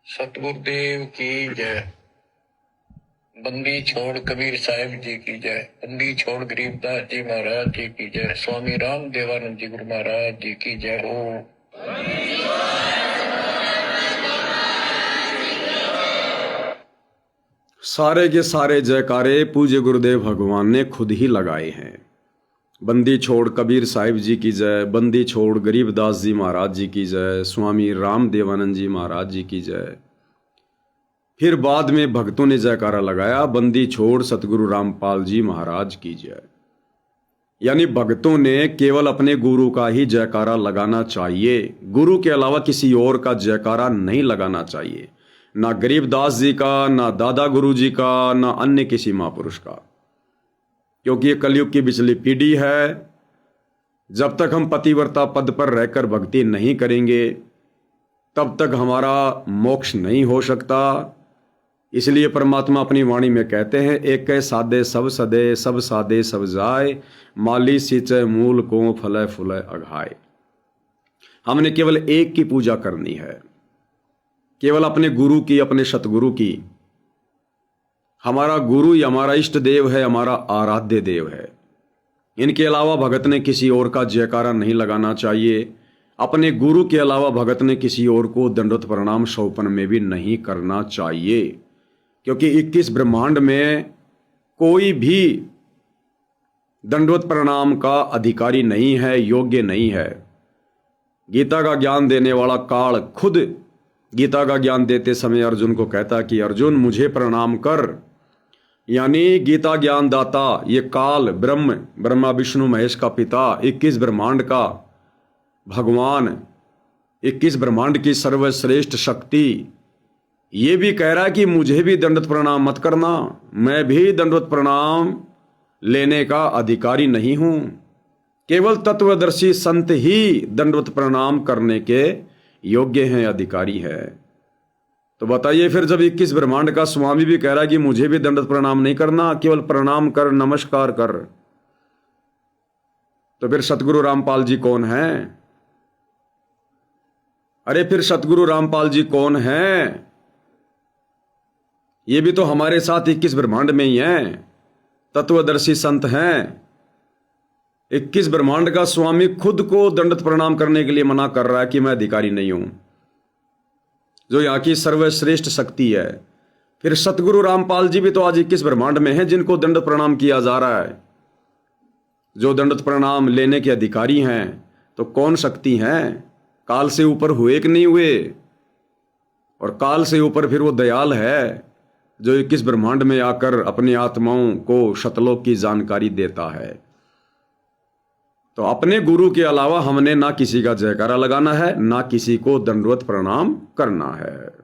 सतगुरुदेव की जय। बंदी छोड़ कबीर साहिब जी की जय। बंदी छोड़ गरीबदास जी महाराज जी की जय। स्वामी राम देवानंद जी गुरु महाराज जी की जय हो। सारे के सारे जयकारे पूज्य गुरुदेव भगवान ने खुद ही लगाए हैं। बंदी छोड़ कबीर साहिब जी की जय। बंदी छोड़ गरीबदास जी महाराज जी की जय। स्वामी राम देवानंद जी महाराज जी की जय। फिर बाद में भक्तों ने जयकारा लगाया, बंदी छोड़ सतगुरु रामपाल जी महाराज की जय। यानी भक्तों ने केवल अपने गुरु का ही जयकारा लगाना चाहिए, गुरु के अलावा किसी और का जयकारा नहीं लगाना चाहिए, ना गरीबदास जी का, ना दादा गुरु जी का, ना अन्य किसी महापुरुष का। क्योंकि ये कलयुग की बिचली पीढ़ी है। जब तक हम पतिव्रता पद पर रहकर भक्ति नहीं करेंगे तब तक हमारा मोक्ष नहीं हो सकता। इसलिए परमात्मा अपनी वाणी में कहते हैं, एक सादे सब सदे, सब सादे सब जाए, माली सिंचे मूल को फले फुले अघाए। हमने केवल एक की पूजा करनी है, केवल अपने गुरु की, अपने सतगुरु की। हमारा गुरु ही हमारा इष्ट देव है, हमारा आराध्य देव है। इनके अलावा भगत ने किसी और का जयकारा नहीं लगाना चाहिए। अपने गुरु के अलावा भगत ने किसी और को दंडवत प्रणाम सौपन में भी नहीं करना चाहिए, क्योंकि 21 ब्रह्मांड में कोई भी दंडवत प्रणाम का अधिकारी नहीं है, योग्य नहीं है। गीता का ज्ञान देने वाला काल खुद गीता का ज्ञान देते समय अर्जुन को कहता कि अर्जुन मुझे प्रणाम कर। यानी गीता ज्ञान दाता ये काल ब्रह्मा विष्णु महेश का पिता, 21 ब्रह्मांड का भगवान, 21 ब्रह्मांड की सर्वश्रेष्ठ शक्ति, ये भी कह रहा है कि मुझे भी दंडवत प्रणाम मत करना, मैं भी दंडवत प्रणाम लेने का अधिकारी नहीं हूं। केवल तत्वदर्शी संत ही दंडवत प्रणाम करने के योग्य हैं, अधिकारी है। तो बताइए फिर, जब 21 ब्रह्मांड का स्वामी भी कह रहा है कि मुझे भी दंडवत प्रणाम नहीं करना, केवल प्रणाम कर, नमस्कार कर, तो फिर सतगुरु रामपाल जी कौन हैं? अरे फिर सतगुरु रामपाल जी कौन हैं? ये भी तो हमारे साथ 21 ब्रह्मांड में ही हैं, तत्वदर्शी संत हैं। 21 ब्रह्मांड का स्वामी खुद को दंडवत प्रणाम करने के लिए मना कर रहा है कि मैं अधिकारी नहीं हूं, जो यहाँ की सर्वश्रेष्ठ शक्ति है। फिर सतगुरु रामपाल जी भी तो आज 21 ब्रह्मांड में हैं, जिनको दंडवत प्रणाम किया जा रहा है, जो दंडवत प्रणाम लेने के अधिकारी हैं। तो कौन शक्ति हैं? काल से ऊपर हुए कि नहीं हुए? और काल से ऊपर फिर वो दयाल है जो 21 ब्रह्मांड में आकर अपनी आत्माओं को शतलोक की जानकारी देता है। तो अपने गुरु के अलावा हमने ना किसी का जयकारा लगाना है, ना किसी को दंडवत प्रणाम करना है।